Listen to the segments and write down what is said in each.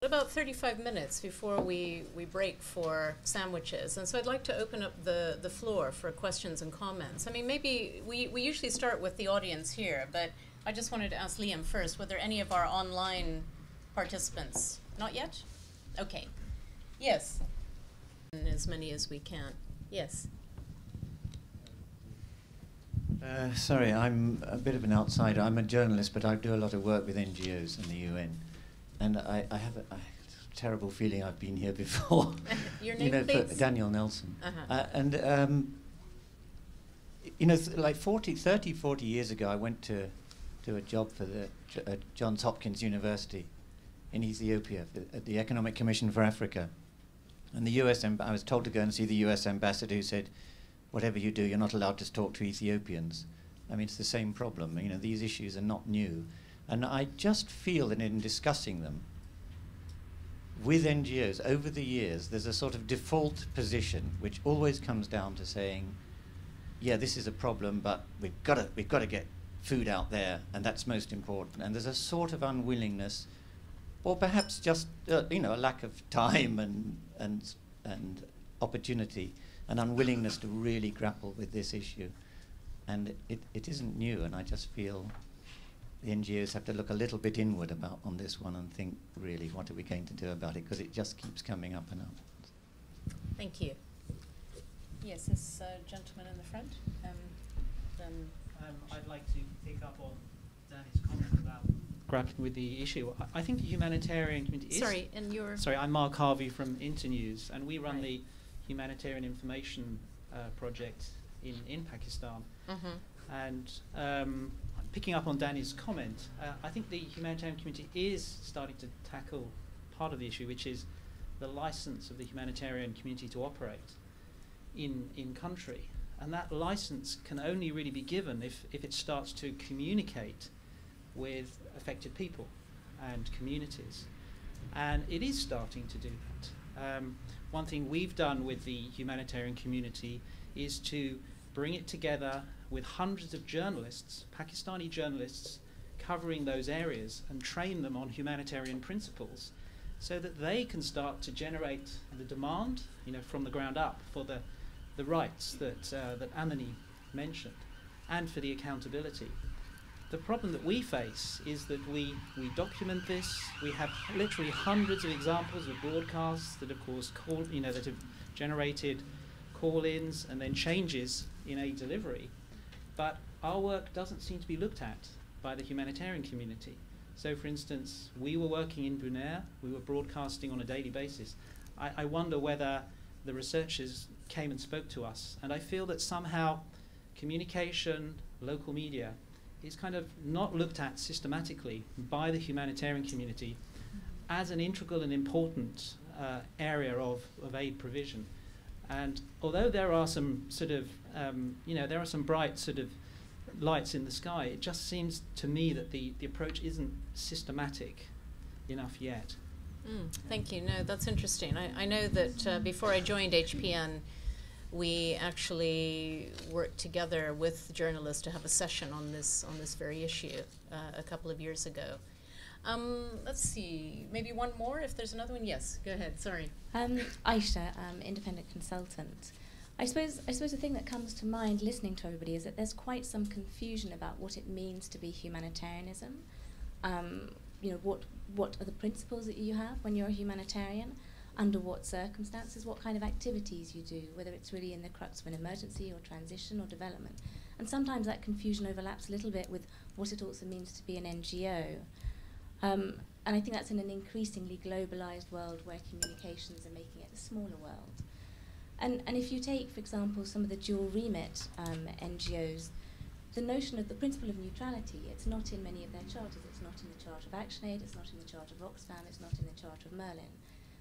About 35 minutes before we break for sandwiches. And so I'd like to open up the floor for questions and comments. I mean, maybe we usually start with the audience here, but I just wanted to ask Liam first, whether any of our online participants, not yet? Okay. Yes. As many as we can. Yes. Sorry, I'm a bit of an outsider. I'm a journalist, but I do a lot of work with NGOs and the UN. And I have a terrible feeling I've been here before. Your name, please? Daniel Nelson. Like 30, 40 years ago, I went to a job for the Johns Hopkins University in Ethiopia at the Economic Commission for Africa. And the US, I was told to go and see the US ambassador, who said, whatever you do, you're not allowed to talk to Ethiopians. I mean, it's the same problem. You know, these issues are not new. And I just feel that in discussing them with NGOs over the years, there's a sort of default position which always comes down to saying, yeah, this is a problem, but we've got to get food out there, and that's most important. And there's a sort of unwillingness, or perhaps just a lack of time and opportunity, an unwillingness to really grapple with this issue. And it isn't new, and I just feel the NGOs have to look a little bit inward on this one and think, really, what are we going to do about it? Because it just keeps coming up and up. Thank you. Yes, this gentleman in the front. I'd like to pick up on Danny's comment about grappling with the issue. I think the humanitarian community is... Sorry, and you're... Sorry, I'm Mark Harvey from Internews, and we run the Humanitarian Information Project in Pakistan. And picking up on Danny's comment, I think the humanitarian community is starting to tackle part of the issue, which is the license of the humanitarian community to operate in country. And that license can only really be given if it starts to communicate with affected people and communities. And it is starting to do that. One thing we've done with the humanitarian community is to bring it together with hundreds of journalists, Pakistani journalists, covering those areas and train them on humanitarian principles so that they can start to generate the demand, from the ground up for the rights that Amani mentioned and for the accountability. The problem that we face is that we document this. We have literally hundreds of examples of broadcasts that, of course, that have generated call-ins and then changes in aid delivery. But our work doesn't seem to be looked at by the humanitarian community. So, for instance, we were working in Buner. We were broadcasting on a daily basis. I wonder whether the researchers came and spoke to us. And I feel that somehow communication, local media, is kind of not looked at systematically by the humanitarian community as an integral and important area of aid provision. And although there are some sort of, there are some bright sort of lights in the sky, it just seems to me that the approach isn't systematic enough yet. Thank you. No, that's interesting. I know that before I joined HPN, we actually worked together with journalists to have a session on this very issue a couple of years ago. Let's see, maybe one more, if there's another one. Yes, go ahead, sorry. Aisha, independent consultant. I suppose the thing that comes to mind listening to everybody is that there's quite some confusion about what it means to be humanitarianism. What are the principles that you have when you're a humanitarian? Under what circumstances, what kind of activities you do, whether it's really in the crux of an emergency or transition or development. And sometimes that confusion overlaps a little bit with what it also means to be an NGO. And I think that's in an increasingly globalized world where communications are making it a smaller world. And if you take, for example, some of the dual remit NGOs, the notion of the principle of neutrality, it's not in many of their charters. It's not in the Charter of ActionAid, it's not in the Charter of Oxfam, it's not in the Charter of Merlin.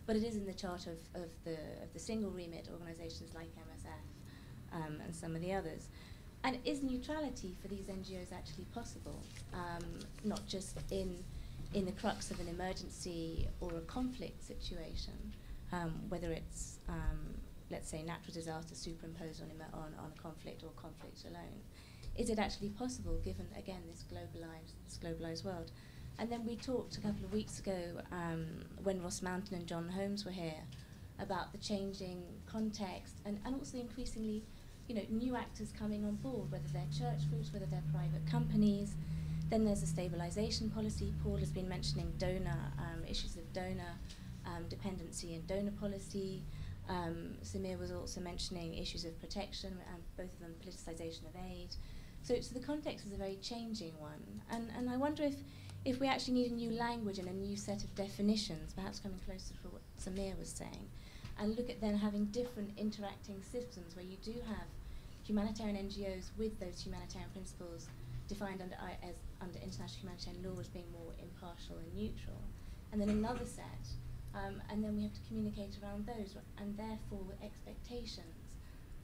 But it is in the charter of the single remit organisations like MSF and some of the others. And is neutrality for these NGOs actually possible? Not just in the crux of an emergency or a conflict situation, whether it's, let's say, natural disaster superimposed on a conflict or conflict alone. Is it actually possible, given, again, this globalised world? And then we talked a couple of weeks ago when Ross Mountain and John Holmes were here about the changing context and also increasingly, new actors coming on board, whether they're church groups, whether they're private companies. Then there's a stabilisation policy. Paul has been mentioning issues of donor dependency and donor policy. Samir was also mentioning issues of protection, and both of them politicisation of aid. So the context is a very changing one. And I wonder if we actually need a new language and a new set of definitions, perhaps coming closer to what Samir was saying, and look at then having different interacting systems where you do have humanitarian NGOs with those humanitarian principles defined under international humanitarian law as being more impartial and neutral, and then another set, and then we have to communicate around those, and therefore expectations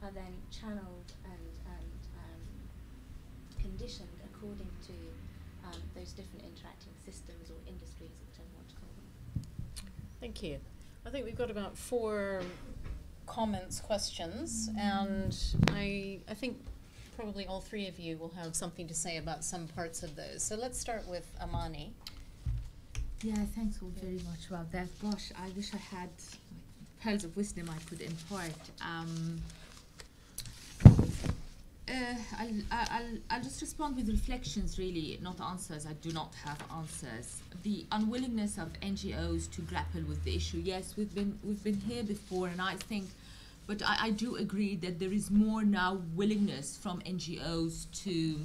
are then channeled and conditioned according to those different interacting systems or industries, whichever you want to call them. Thank you. I think we've got about 4 comments, questions, and I think probably all 3 of you will have something to say about some parts of those. So let's start with Amani. Yeah, thanks all very much about that. Gosh, I wish I had pearls of wisdom I could impart. I'll just respond with reflections, really, not answers. I do not have answers. The unwillingness of NGOs to grapple with the issue. Yes, we've been here before, and I think, but I do agree that there is more now willingness from NGOs to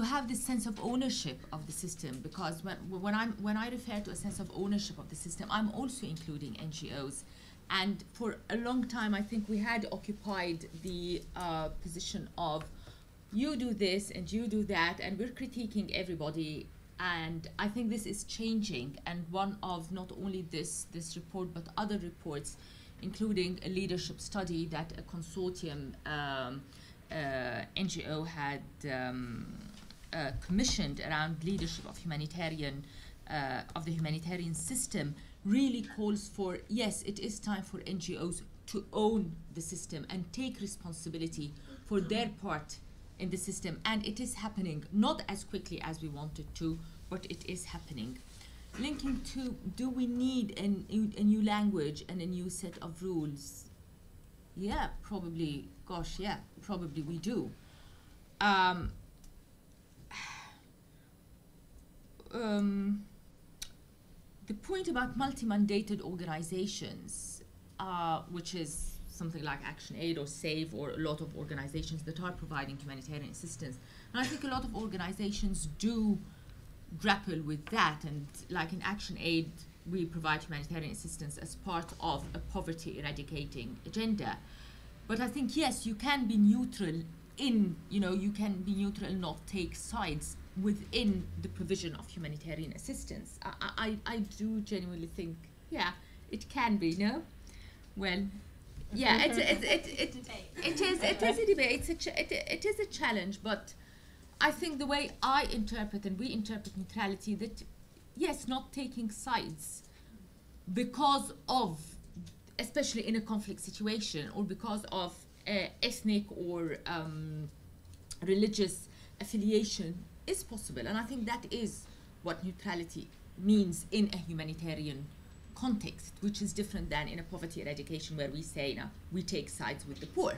have this sense of ownership of the system, because when I refer to a sense of ownership of the system, I'm also including NGOs. And for a long time, I think we had occupied the position of you do this and you do that, and we're critiquing everybody. And I think this is changing. And one of not only this report, but other reports, including a leadership study that a consortium NGO had commissioned around leadership of the humanitarian system, really calls for, yes, it is time for NGOs to own the system and take responsibility for their part in the system. And it is happening, not as quickly as we wanted to, but it is happening. Linking to, do we need a new language and a new set of rules? Yeah, probably, gosh, yeah, probably we do. The point about multi-mandated organizations, which is something like ActionAid or SAVE or a lot of organizations that are providing humanitarian assistance. And I think a lot of organizations do grapple with that. And like in ActionAid, we provide humanitarian assistance as part of a poverty eradicating agenda. But I think, yes, you can be neutral you can be neutral and not take sides within the provision of humanitarian assistance. I do genuinely think, yeah, it can be, no? Well, yeah, it is a debate. It is a challenge, but I think the way I interpret and we interpret neutrality, that yes, not taking sides because of, especially in a conflict situation, or because of ethnic or religious affiliation, is possible. And I think that is what neutrality means in a humanitarian context, which is different than in a poverty eradication where we say, now, we take sides with the poor.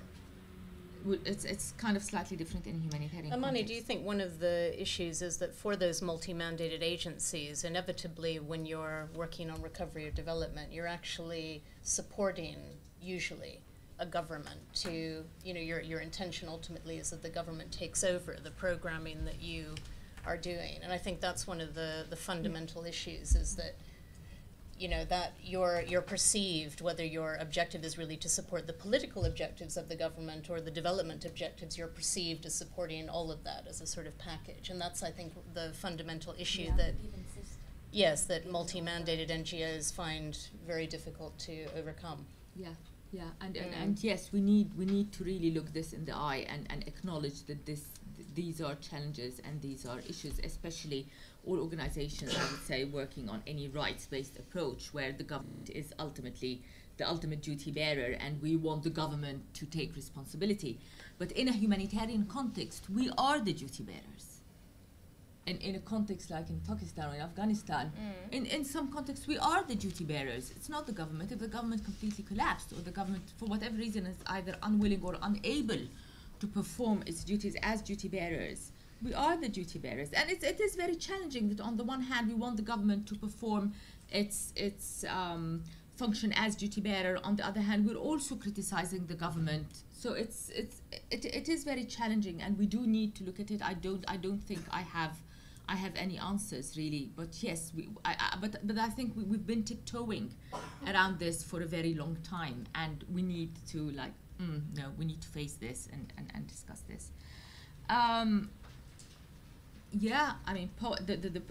It's kind of slightly different in humanitarian Amani, context. do you think one of the issues is that for those multi-mandated agencies, inevitably when you're working on recovery or development, you're actually supporting, usually, a government to, your intention ultimately is that the government takes over the programming that you are doing. And I think that's one of the fundamental issues, is that, that you're perceived, whether your objective is really to support the political objectives of the government or the development objectives, you're perceived as supporting all of that as a sort of package. And that's, I think, the fundamental issue that multi-mandated NGOs find very difficult to overcome. Yeah. Yeah, and yes, we need to really look this in the eye and acknowledge that these are challenges and these are issues, especially all organizations, I would say, working on any rights-based approach where the government is ultimately the ultimate duty bearer and we want the government to take responsibility. But in a humanitarian context, we are the duty bearers. in a context like in Pakistan or in Afghanistan, in some contexts we are the duty bearers. It's not the government. If the government completely collapsed, or the government for whatever reason is either unwilling or unable to perform its duties as duty bearers, we are the duty bearers. And it is very challenging that on the one hand we want the government to perform its function as duty bearer. On the other hand, we're also criticizing the government. So it is very challenging, and we do need to look at it. I don't think I have any answers really, but yes, but I think we've been tiptoeing around this for a very long time, and we need to we need to face this and discuss this. Yeah, I mean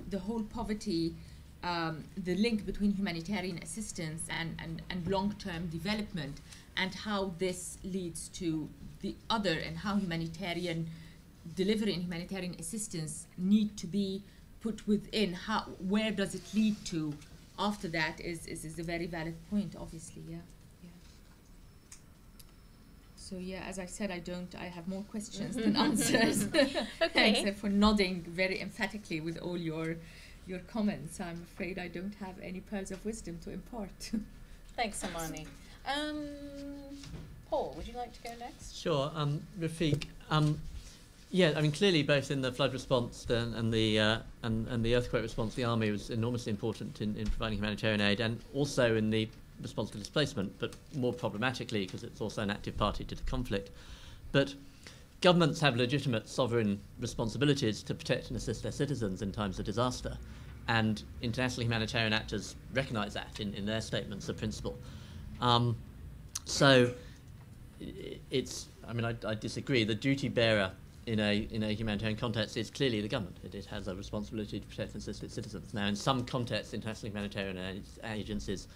the whole poverty, the link between humanitarian assistance and long-term development, and how this leads to the other, and how humanitarian delivery and humanitarian assistance need to be put within. Where does it lead to after that is a very valid point, obviously. Yeah. So yeah, as I said, I have more questions than answers. Okay. Except for nodding very emphatically with all your comments. I'm afraid I don't have any pearls of wisdom to impart. Thanks, Amani. Paul, would you like to go next? Sure. Rafiq, yeah, I mean, clearly both in the flood response and the earthquake response, the army was enormously important in providing humanitarian aid, and also in the response to displacement, but more problematically because it's also an active party to the conflict. But governments have legitimate sovereign responsibilities to protect and assist their citizens in times of disaster, and international humanitarian actors recognise that in their statements of principle. So it's, I mean, I disagree. The duty bearer in a humanitarian context is clearly the government. It has a responsibility to protect and assist its citizens. Now, in some contexts, international humanitarian agencies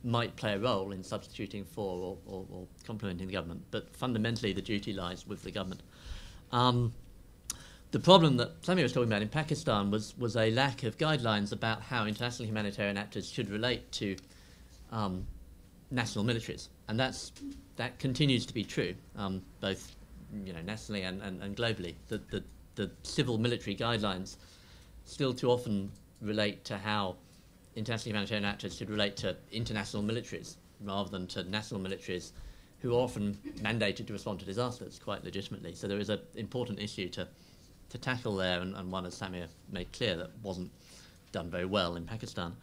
might play a role in substituting for or complementing the government, but fundamentally the duty lies with the government. The problem that Samir was talking about in Pakistan was a lack of guidelines about how international humanitarian actors should relate to national militaries, and that continues to be true, both nationally and globally. The civil military guidelines still too often relate to how international humanitarian actors should relate to international militaries rather than to national militaries, who are often mandated to respond to disasters quite legitimately. So there is an important issue to tackle there, and one, as Samir made clear, that wasn't done very well in Pakistan.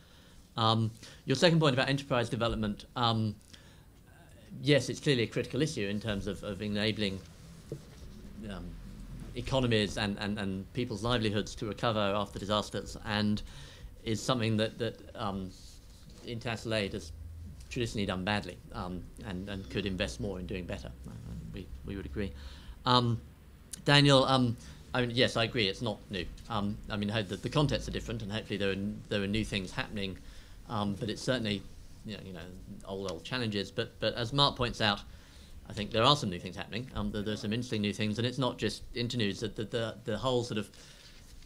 Your second point about enterprise development, yes, it's clearly a critical issue in terms of enabling economies and people's livelihoods to recover after disasters, and is something that international aid has traditionally done badly, and could invest more in doing better. We would agree. Daniel, I mean, yes, I agree. It's not new. I mean, the contexts are different, and hopefully there are new things happening. But it's certainly old challenges. But as Mark points out, I think there are some new things happening. There's some interesting new things, and it's not just internews. The whole sort of,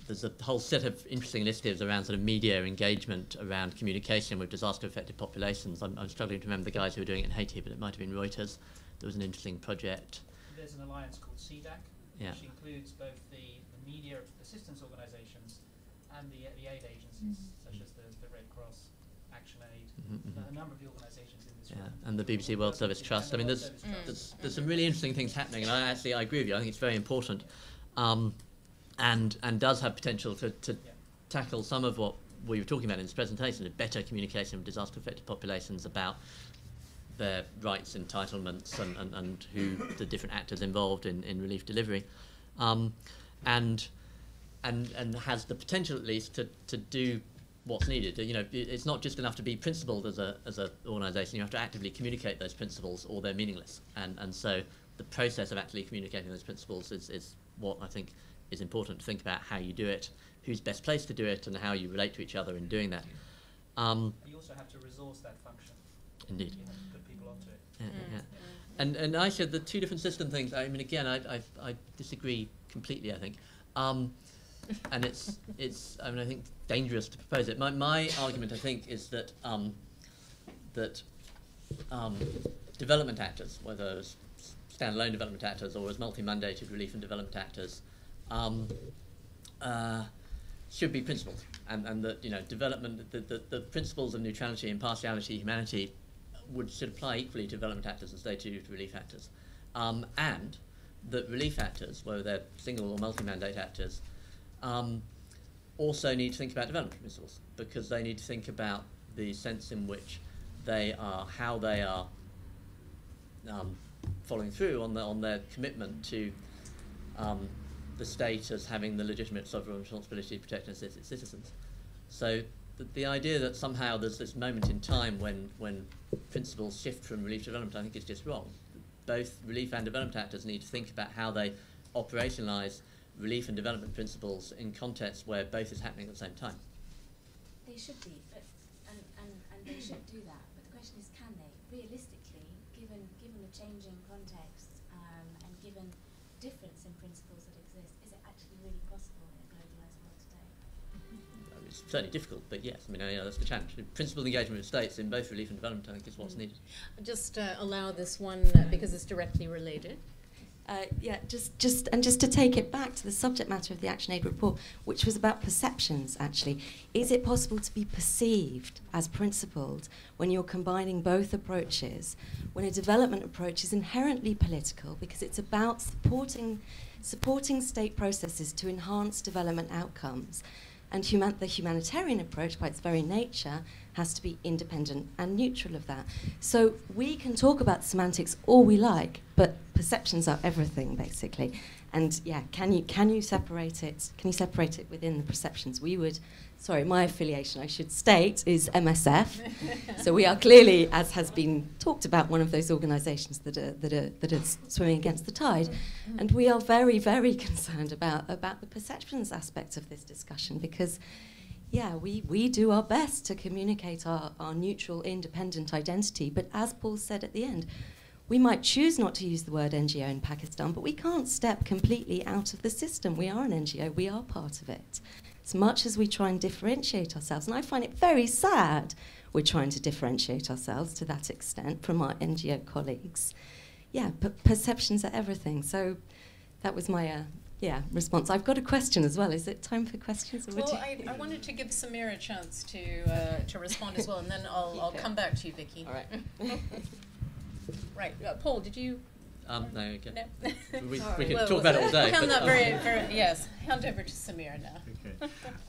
there's a whole set of interesting initiatives around sort of media engagement, around communication with disaster-affected populations. I'm struggling to remember the guys who were doing it in Haiti, but it might have been Reuters. There was an interesting project. There's an alliance called CDAC, which includes both the media assistance organisations and the aid agencies, such as the Red Cross, ActionAid, a number of the organisations in this room. And the BBC World Service Trust. I mean, there's some really interesting things happening, and I agree with you. I think it's very important, and does have potential to tackle some of what we were talking about in this presentation, a better communication with disaster-affected populations about their rights, entitlements, and who the different actors involved in relief delivery, and has the potential at least to do what's needed. It's not just enough to be principled as an organisation. You have to actively communicate those principles, or they're meaningless. And so the process of actually communicating those principles is what I think is important to think about: how you do it, who's best placed to do it, and how you relate to each other in doing that. You also have to resource that function. Indeed. You have to put people onto it. Yeah. And I said the two different system things. I mean, again, I disagree completely. I think, and it's I mean, I think dangerous to propose it. My argument, I think, is that development actors, whether as standalone development actors or as multi-mandated relief and development actors, should be principles, and that, you know, development, the principles of neutrality, impartiality, humanity should apply equally to development actors as they do to relief actors, and that relief actors, whether they're single or multi-mandate actors, also need to think about development principles, because they need to think about the sense in which they are, how they are following through on their commitment to the state as having the legitimate sovereign responsibility to protect its citizens. So the idea that somehow there's this moment in time when principles shift from relief to development, I think is just wrong. Both relief and development actors need to think about how they operationalise relief and development principles in contexts where both is happening at the same time. They should be, but and they should do that. But the question is, can they realistically, given the changing context and given difference in principles that exist, is it actually really possible in a globalised world today? It's certainly difficult, but yes, I mean, that's the challenge. Principled engagement with states in both relief and development, I think, is what's needed. Just allow this one, because it's directly related. Just to take it back to the subject matter of the ActionAid report, which was about perceptions, actually. Is it possible to be perceived as principled when you're combining both approaches, when a development approach is inherently political because it's about supporting state processes to enhance development outcomes? And the humanitarian approach, by its very nature, has to be independent and neutral of that. So we can talk about semantics all we like, but perceptions are everything, basically. And yeah, can you separate it? Can you separate it within the perceptions? We would. Sorry, my affiliation, I should state, is MSF. So we are clearly, as has been talked about, one of those organisations that are swimming against the tide, and we are very, very concerned about the perceptions aspect of this discussion, because, yeah, we do our best to communicate our neutral, independent identity, but as Paul said at the end, we might choose not to use the word NGO in Pakistan, but we can't step completely out of the system. We are an NGO, we are part of it. As much as we try and differentiate ourselves, and I find it very sad we're trying to differentiate ourselves to that extent from our NGO colleagues. Yeah, but perceptions are everything. So that was my response. I've got a question as well. Is it time for questions? Or Well, I wanted to give Samir a chance to respond as well, and then I'll come back to you, Vicky. All right. Right, Paul, did you? No, okay. No. We can talk about it all day. Hand that very, yes. Hand over to Samir now.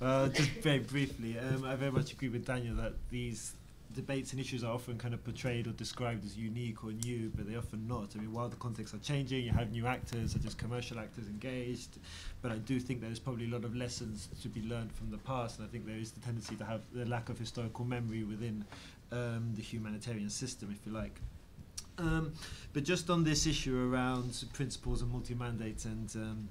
Okay. Just very briefly, I very much agree with Daniel that these debates and issues are often kind of portrayed or described as unique or new, but they're often not. I mean, while the contexts are changing, you have new actors, such as commercial actors engaged, but I do think there's probably a lot of lessons to be learned from the past, and I think there is the tendency to have the lack of historical memory within the humanitarian system, if you like. But just on this issue around principles and multi-mandates and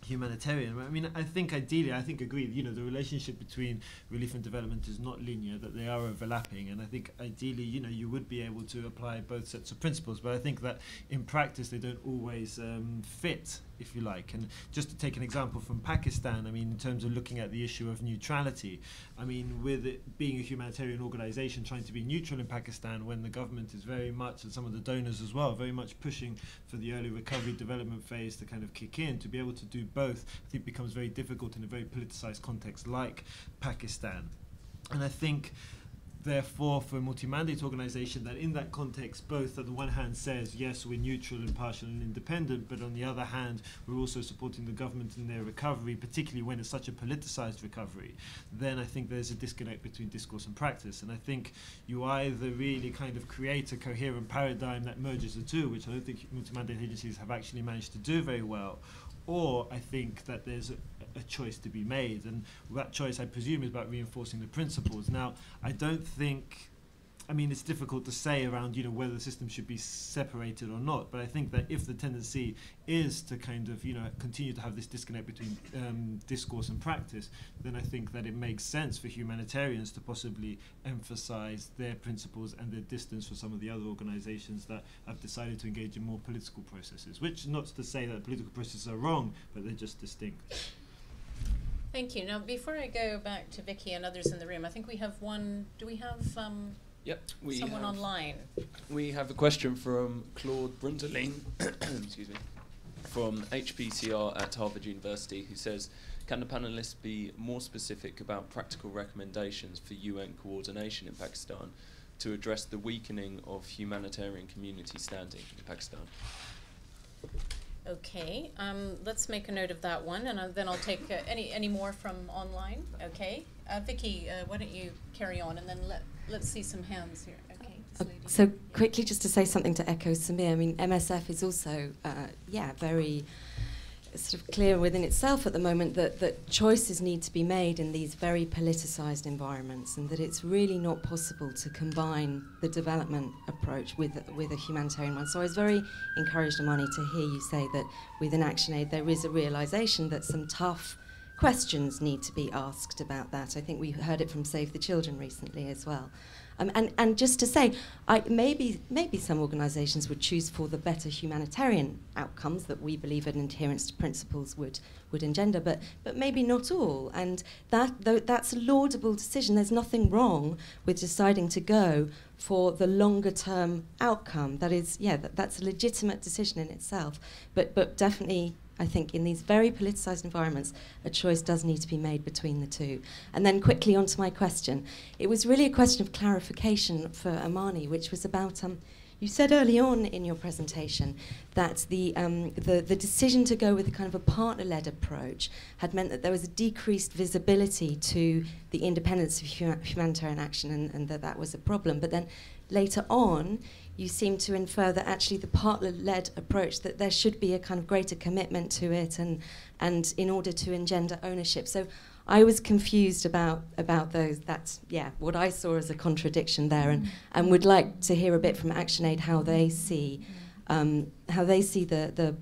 humanitarian, I mean, I think ideally, I agree, you know, the relationship between relief and development is not linear, that they are overlapping, and I think ideally, you know, you would be able to apply both sets of principles, but I think that in practice they don't always fit, if you like. And just to take an example from Pakistan, I mean, in terms of looking at the issue of neutrality, I mean, with it being a humanitarian organisation trying to be neutral in Pakistan when the government is very much, and some of the donors as well, very much pushing for the early recovery development phase to kind of kick in, to be able to do both, I think becomes very difficult in a very politicised context like Pakistan. And I think therefore, for a multi-mandate organisation that in that context both on the one hand says, yes, we're neutral, impartial and independent, but on the other hand, we're also supporting the government in their recovery, particularly when it's such a politicised recovery, then I think there's a disconnect between discourse and practice. And I think you either really kind of create a coherent paradigm that merges the two, which I don't think multi-mandate agencies have actually managed to do very well, or I think that there's a choice to be made, and that choice, I presume, is about reinforcing the principles. Now, I don't think, I mean, it's difficult to say around, you know, whether the system should be separated or not, but I think that if the tendency is to kind of, you know, continue to have this disconnect between discourse and practice, then I think that it makes sense for humanitarians to possibly emphasize their principles and their distance for some of the other organizations that have decided to engage in more political processes, which not to say that political processes are wrong, but they're just distinct. Thank you. Now, before I go back to Vicky and others in the room, I think we have one. Do we have Yep, we someone have online? We have a question from Claude Brunterlein. Excuse me. from HPCR at Harvard University, who says, can the panelists be more specific about practical recommendations for UN coordination in Pakistan to address the weakening of humanitarian community standing in Pakistan? Okay, let's make a note of that one, and then I'll take any more from online. Okay, Vicky, why don't you carry on, and then let's see some hands here. Okay. This lady. So quickly, just to say something to echo Samir. I mean, MSF is also, very sort of clear within itself at the moment that choices need to be made in these very politicised environments, and that it's really not possible to combine the development approach with a humanitarian one. So I was very encouraged, Amani, to hear you say that within ActionAid there is a realisation that some tough questions need to be asked about that. I think we heard it from Save the Children recently as well. And just to say, maybe some organisations would choose for the better humanitarian outcomes that we believe an adherence to principles would engender, but maybe not all. And that's a laudable decision. There's nothing wrong with deciding to go for the longer term outcome. That is, that's a legitimate decision in itself. But definitely, I think in these very politicised environments, a choice does need to be made between the two. And then quickly onto my question. It was really a question of clarification for Amani, which was about, you said early on in your presentation that the decision to go with a kind of a partner-led approach had meant that there was a decreased visibility to the independence of humanitarian action, and that was a problem. But then later on, you seem to infer that actually the partner-led approach, that there should be a kind of greater commitment to it, and in order to engender ownership. So I was confused about those. That's what I saw as a contradiction there, and would like to hear a bit from ActionAid how they see the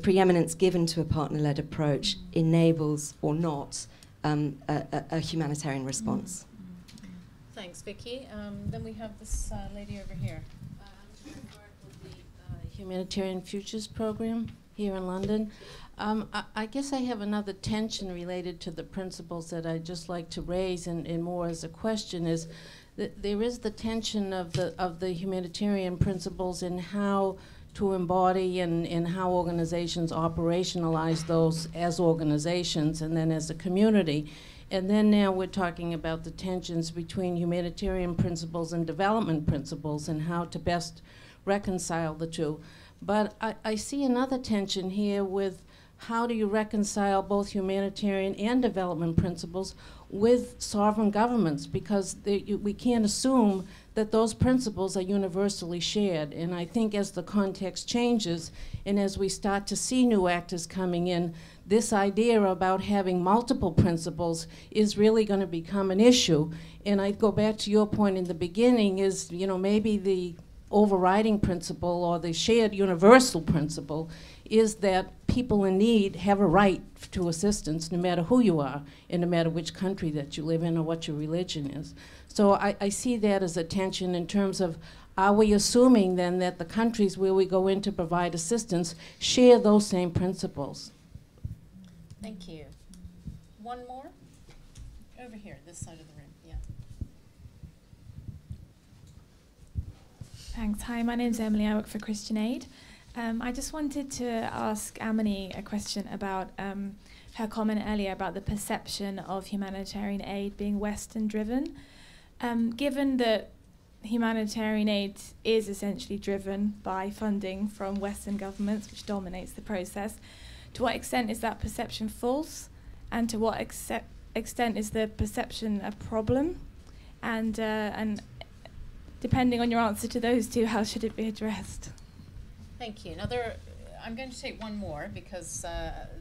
preeminence given to a partner-led approach enables or not a humanitarian response. Thanks, Vicky. Then we have this lady over here. Humanitarian Futures Program here in London. I guess I have another tension related to the principles that I'd just like to raise, and more as a question, is that there is the tension of the humanitarian principles and how to embody and how organizations operationalize those as organizations and then as a community. And then now we're talking about the tensions between humanitarian principles and development principles and how to best reconcile the two. But I see another tension here with how do you reconcile both humanitarian and development principles with sovereign governments, because we can't assume that those principles are universally shared. And I think as the context changes and as we start to see new actors coming in, this idea about having multiple principles is really going to become an issue. And I go back to your point in the beginning is, maybe the overriding principle or the shared universal principle is that people in need have a right to assistance no matter who you are and no matter which country that you live in or what your religion is. So I see that as a tension in terms of, are we assuming then that the countries where we go in to provide assistance share those same principles? Thank you. One more? Over here, this side of the room. Thanks. Hi, my name's Emily. I work for ActionAid. I just wanted to ask Amani a question about her comment earlier about the perception of humanitarian aid being Western-driven. Given that humanitarian aid is essentially driven by funding from Western governments, which dominates the process, to what extent is that perception false? And to what extent is the perception a problem? And depending on your answer to those two, how should it be addressed? Thank you. Now I'm going to take one more because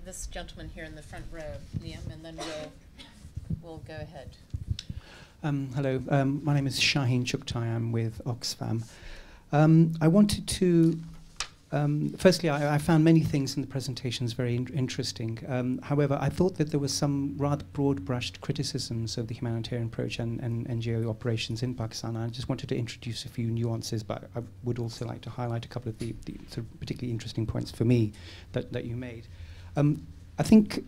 this gentleman here in the front row, Liam, and then we'll go ahead. Hello, my name is Shaheen Chuktai. I'm with Oxfam. I wanted to firstly, I found many things in the presentations very interesting. However, I thought that there was some rather broad-brushed criticisms of the humanitarian approach and NGO operations in Pakistan. I just wanted to introduce a few nuances, but I would also like to highlight a couple of the sort of particularly interesting points for me that you made. I think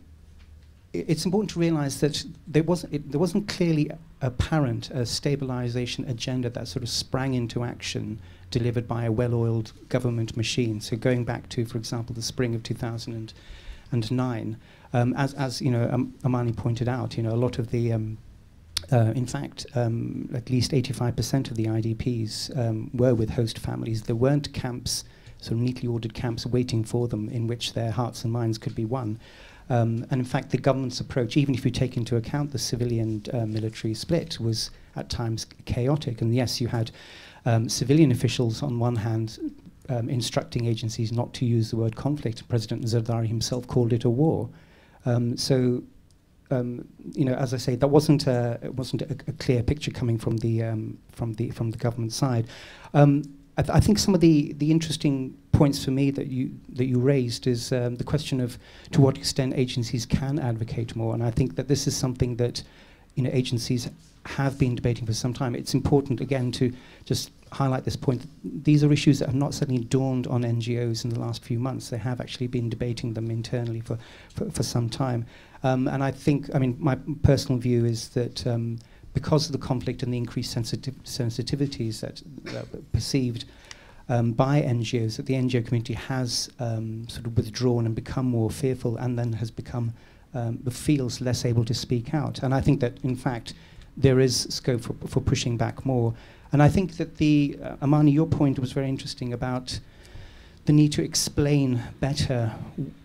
it's important to realize that there wasn't clearly apparent a stabilization agenda that sort of sprang into action delivered by a well-oiled government machine. So going back to, for example, the spring of 2009, as you know, Amani pointed out, you know, a lot of the in fact, at least 85% of the IDPs were with host families. There weren't camps, sort of neatly ordered camps waiting for them in which their hearts and minds could be won. And in fact, the government's approach, even if you take into account the civilian military split, was at times chaotic. And yes, you had civilian officials on one hand instructing agencies not to use the word conflict. President Elhawary himself called it a war. You know, as I say, that wasn't a clear picture coming from the government side. I think some of the interesting points for me that you raised is the question of to what extent agencies can advocate more, and I think that this is something that, you know, agencies have been debating for some time. It's important again to just highlight this point that these are issues that have not suddenly dawned on NGOs in the last few months. They have actually been debating them internally for some time, and I think, I mean, my personal view is that because of the conflict and the increased sensitivities that are perceived by NGOs, that the NGO community has sort of withdrawn and become more fearful, and then has become feels less able to speak out. And I think that, in fact, there is scope for pushing back more. And I think that Amani, your point was very interesting about the need to explain better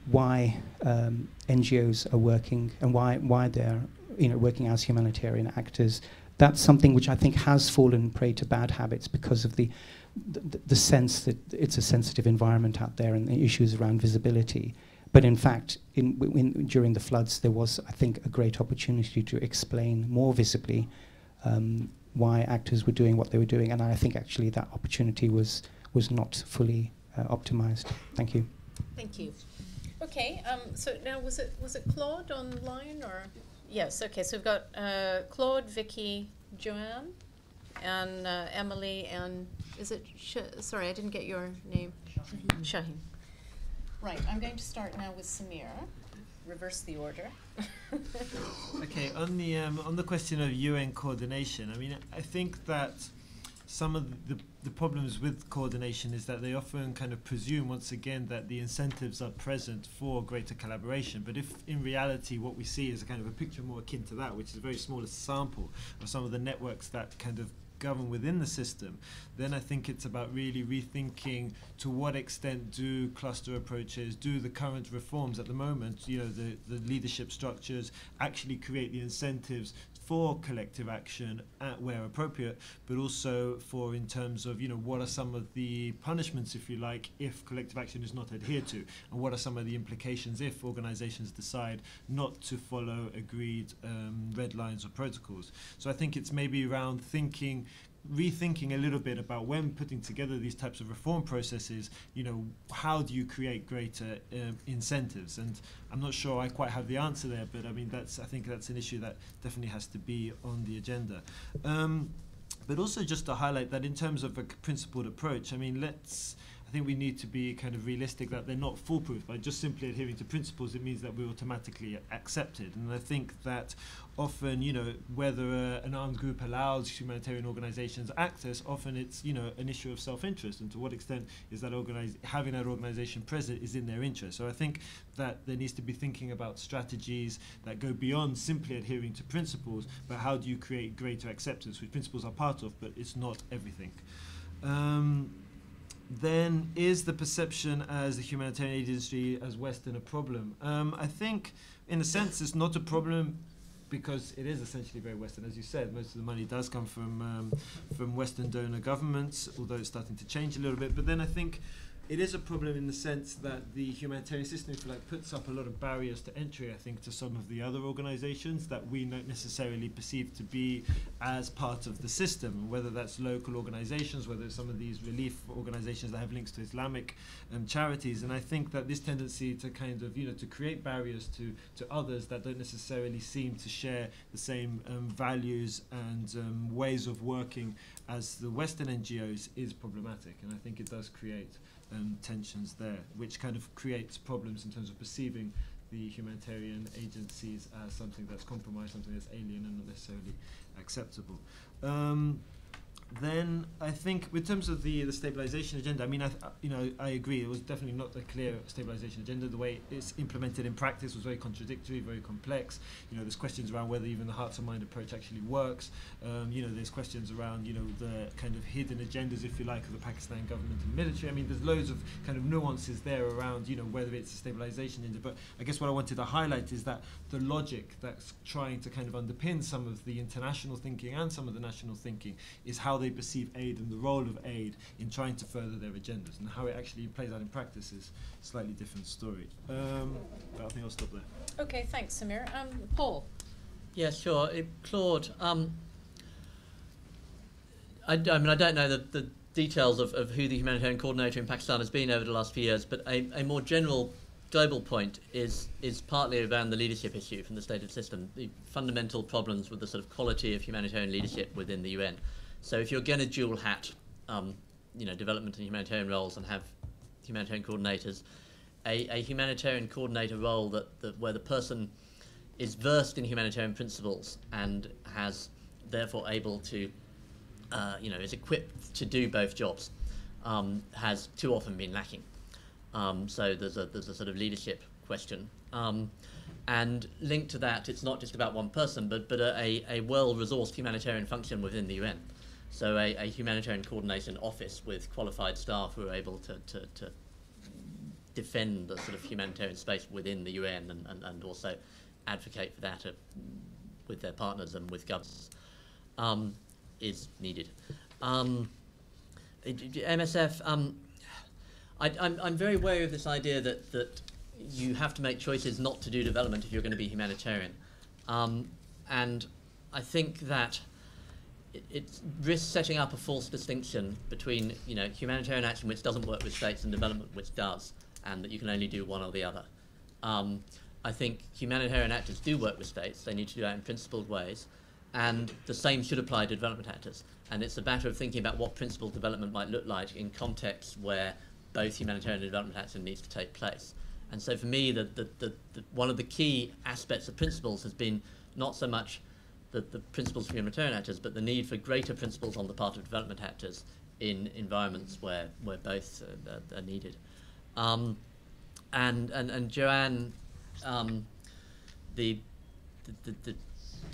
why NGOs are working and why they're, you know, working as humanitarian actors. That's something which I think has fallen prey to bad habits because of the sense that it's a sensitive environment out there and the issues around visibility. But in fact, during the floods, there was, I think, a great opportunity to explain more visibly why actors were doing what they were doing, and I think actually that opportunity was not fully optimized. Thank you. Thank you. Okay, so now was it Claude online or? Yes, okay, so we've got Claude, Vicky, Joanne, and Emily, and is it, sorry, I didn't get your name. Shaheen. Right, I'm going to start now with Samir. Reverse the order. Okay, on the question of UN coordination, I mean, I think that some of the problems with coordination is that they often kind of presume, once again, that the incentives are present for greater collaboration. But if in reality what we see is a kind of a picture more akin to that, which is a very small sample of some of the networks that kind of govern within the system, then I think it's about really rethinking to what extent do cluster approaches, do the current reforms at the moment, you know, the leadership structures actually create the incentives for collective action where appropriate, but also for in terms of, you know, what are some of the punishments, if you like, if collective action is not adhered to, and what are some of the implications if organizations decide not to follow agreed red lines or protocols. So I think it's maybe around rethinking a little bit about when putting together these types of reform processes, you know, how do you create greater incentives? And I'm not sure I quite have the answer there, but I mean, I think that's an issue that definitely has to be on the agenda. But also just to highlight that in terms of a principled approach, I mean, I think we need to be kind of realistic that they're not foolproof. By just simply adhering to principles, it means that we're automatically accepted. And I think that often, you know, whether an armed group allows humanitarian organizations access, often it's, you know, an issue of self-interest, and to what extent is that having that organization present is in their interest. So I think that there needs to be thinking about strategies that go beyond simply adhering to principles, but how do you create greater acceptance, which principles are part of, but it's not everything. Then is the perception as the humanitarian agency as Western a problem? I think in a sense it's not a problem because it is essentially very Western. As you said, most of the money does come from Western donor governments, although it's starting to change a little bit. But then I think it is a problem in the sense that the humanitarian system, if you like, puts up a lot of barriers to entry, I think, to some of the other organizations that we don't necessarily perceive to be as part of the system, whether that's local organizations, whether it's some of these relief organizations that have links to Islamic charities. And I think that this tendency to kind of, you know, to create barriers to others that don't necessarily seem to share the same values and ways of working as the Western NGOs is problematic. And I think it does create tensions there, which kind of creates problems in terms of perceiving the humanitarian agencies as something that's compromised, something that's alien and not necessarily acceptable. Then I think, in terms of the stabilisation agenda, I mean, I agree. It was definitely not a clear stabilisation agenda. The way it's implemented in practice was very contradictory, very complex. There's questions around whether even the hearts and mind approach actually works. There's questions around, the kind of hidden agendas, if you like, of the Pakistan government and military. I mean, there's loads of kind of nuances there around, whether it's a stabilisation agenda. But I guess what I wanted to highlight is that the logic that's trying to kind of underpin some of the international thinking and some of the national thinking is how they perceive aid and the role of aid in trying to further their agendas, and how it actually plays out in practice is a slightly different story. But I think I'll stop there. Okay, thanks, Samir. Paul. Yeah, sure. Claude, I don't know the details of who the humanitarian coordinator in Pakistan has been over the last few years, but a more general global point is partly around the leadership issue from the stated system, the fundamental problems with the sort of quality of humanitarian leadership within the UN. So if you're going to dual hat, development and humanitarian roles and have humanitarian coordinators, a humanitarian coordinator role where the person is versed in humanitarian principles and has therefore able to, is equipped to do both jobs, has too often been lacking. So there's a sort of leadership question. And linked to that, it's not just about one person, but a well-resourced humanitarian function within the UN. So a humanitarian coordination office with qualified staff who are able to defend the sort of humanitarian space within the UN and also advocate for that with their partners and with governments is needed. MSF, I'm very wary of this idea that you have to make choices not to do development if you're going to be humanitarian. And I think that it risks setting up a false distinction between humanitarian action which doesn't work with states and development which does, and that you can only do one or the other. I think humanitarian actors do work with states. They need to do that in principled ways, and the same should apply to development actors. And it's a matter of thinking about what principled development might look like in contexts where both humanitarian and development action needs to take place. And so for me, one of the key aspects of principles has been not so much the principles for humanitarian actors, but the need for greater principles on the part of development actors in environments where both are needed. And Joanne, the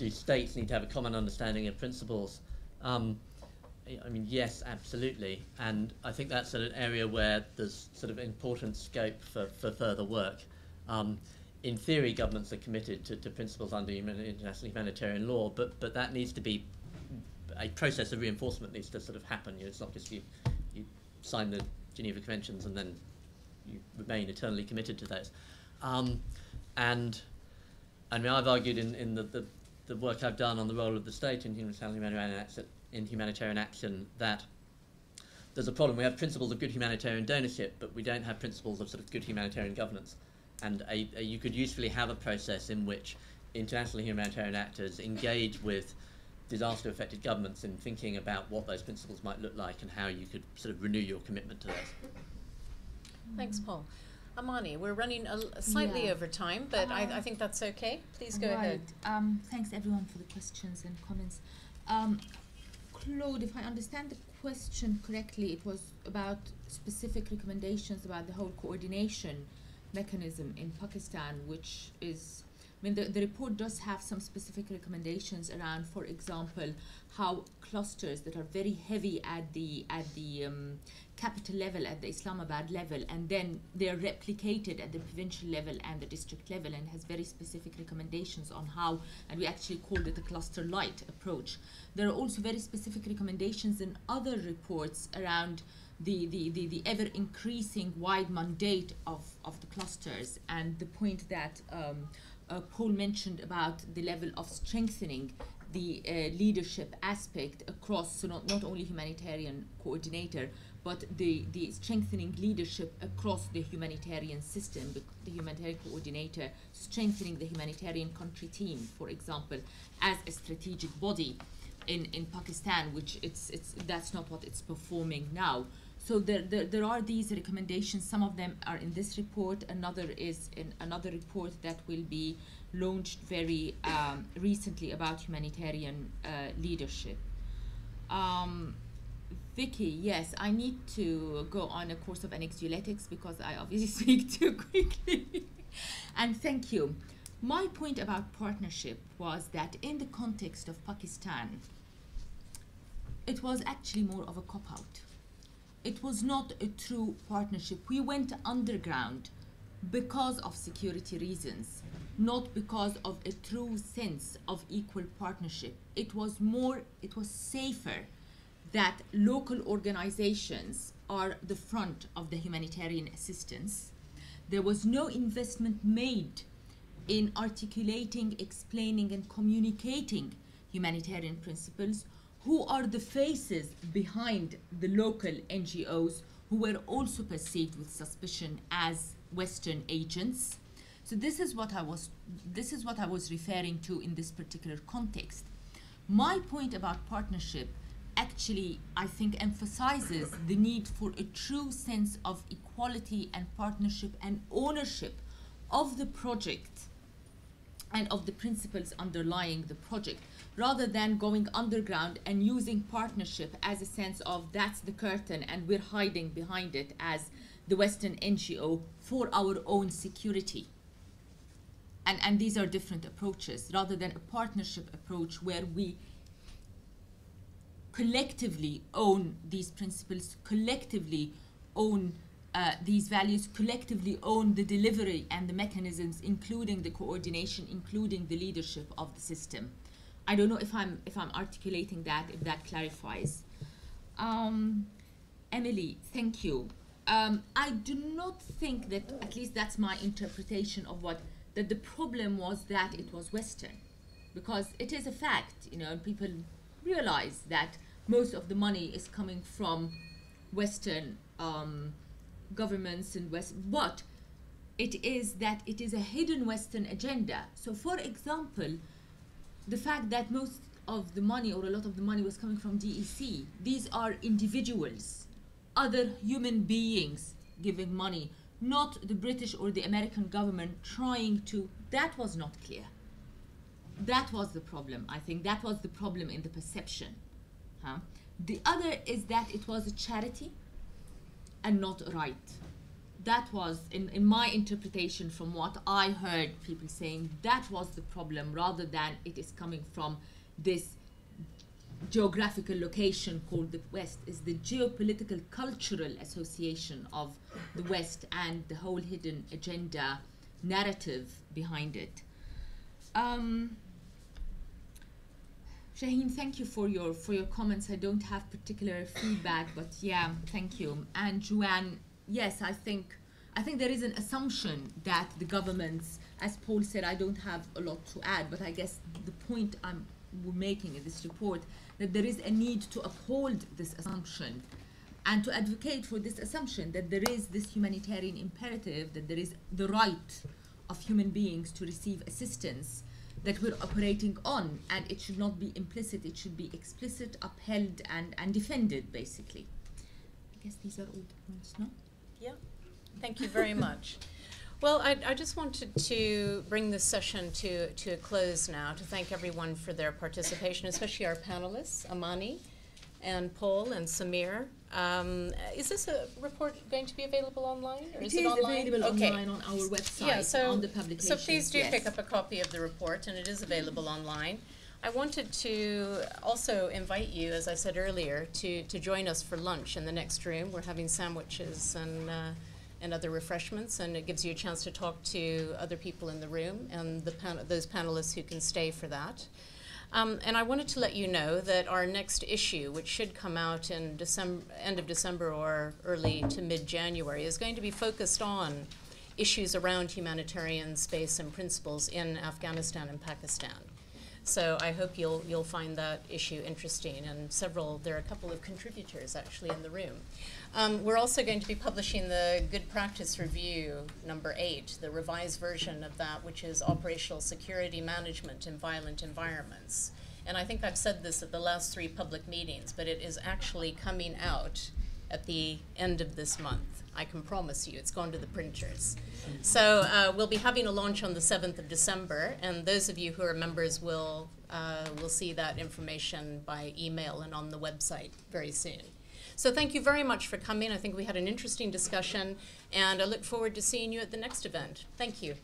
states need to have a common understanding of principles. I mean, yes, absolutely, and I think that's an area where there's sort of important scope for further work. In theory, governments are committed to principles under international humanitarian law, but that needs to be a process of reinforcement needs to sort of happen. It's not just you sign the Geneva Conventions and then you remain eternally committed to those. And I mean, I've argued in the work I've done on the role of the state in humanitarian action that there's a problem. We have principles of good humanitarian donorship, but we don't have principles of sort of good humanitarian governance. And you could usefully have a process in which international humanitarian actors engage with disaster-affected governments in thinking about what those principles might look like and how you could sort of renew your commitment to those. Thanks, Paul. Amani, we're running slightly over time, but I think that's okay. Please go ahead. Thanks everyone for the questions and comments. Claude, if I understand the question correctly, it was about specific recommendations about the whole coordination mechanism in Pakistan, which is, I mean, the report does have some specific recommendations around, for example, how clusters that are very heavy at the capital level, at the Islamabad level, and then they're replicated at the provincial level and the district level, and has very specific recommendations on how, and we actually called it a cluster light approach. There are also very specific recommendations in other reports around the ever increasing wide mandate of the clusters, and the point that Paul mentioned about the level of strengthening the leadership aspect across, so not only humanitarian coordinator, but the strengthening leadership across the humanitarian system, the humanitarian coordinator strengthening the humanitarian country team, for example, as a strategic body in Pakistan, which that's not what it's performing now. So there are these recommendations. Some of them are in this report. Another is in another report that will be launched very recently about humanitarian leadership. Vicky, yes, I need to go on a course of anxiolytics because I obviously speak too quickly. And thank you. My point about partnership was that in the context of Pakistan, it was actually more of a cop-out. It was not a true partnership. We went underground because of security reasons, not because of a true sense of equal partnership. It was safer that local organizations are the front of the humanitarian assistance. There was no investment made in articulating, explaining, and communicating humanitarian principles, who are the faces behind the local NGOs who were also perceived with suspicion as Western agents. So this is what I was referring to in this particular context. My point about partnership actually, I think, emphasizes the need for a true sense of equality and partnership and ownership of the project and of the principles underlying the project, rather than going underground and using partnership as a sense of that's the curtain and we're hiding behind it as the Western NGO for our own security. And these are different approaches, rather than a partnership approach where we collectively own these principles, collectively own these values, collectively own the delivery and the mechanisms, including the coordination, including the leadership of the system. I don't know if I'm articulating that, if that clarifies. Emily, thank you. I do not think that, at least that's my interpretation of that the problem was that it was Western, because it is a fact, people realize that most of the money is coming from Western governments and but it is a hidden Western agenda. So for example, the fact that most of the money or a lot of the money was coming from DEC, these are individuals, other human beings giving money, not the British or the American government trying to, that was not clear. That was the problem, I think. That was the problem in the perception. The other is that it was a charity and not a right. That was, in my interpretation from what I heard people saying, that was the problem, rather than it is coming from this geographical location called the West, is the geopolitical cultural association of the West and the whole hidden agenda narrative behind it. Shaheen, thank you for your comments. I don't have particular feedback, but yeah, thank you. And Joanne, yes, I think there is an assumption that the governments, as Paul said, I don't have a lot to add, but I guess the point we're making in this report, that there is a need to uphold this assumption and to advocate for this assumption that there is this humanitarian imperative, that there is the right of human beings to receive assistance that we're operating on, and it should not be implicit, it should be explicit, upheld, and defended, basically. I guess these are all the points, no? Yeah, thank you very much. Well, I just wanted to bring this session to a close now, to thank everyone for their participation, especially our panelists, Amani and Paul and Samir. Is this a report going to be available online? Or is it online? Available online on our website, yeah, so, on the publication. So please do pick up a copy of the report, and it is available online. I wanted to also invite you, as I said earlier, to join us for lunch in the next room. We're having sandwiches and other refreshments, and it gives you a chance to talk to other people in the room and those panelists who can stay for that. And I wanted to let you know that our next issue, which should come out in end of December or early to mid-January, is going to be focused on issues around humanitarian space and principles in Afghanistan and Pakistan. So I hope you'll find that issue interesting, and there are a couple of contributors actually in the room. We're also going to be publishing the Good Practice Review number 8, the revised version of that, which is Operational Security Management in Violent Environments. And I think I've said this at the last 3 public meetings, but it is actually coming out at the end of this month. I can promise you, it's gone to the printers. So we'll be having a launch on the 7th of December, and those of you who are members will see that information by email and on the website very soon. So thank you very much for coming. I think we had an interesting discussion, and I look forward to seeing you at the next event. Thank you.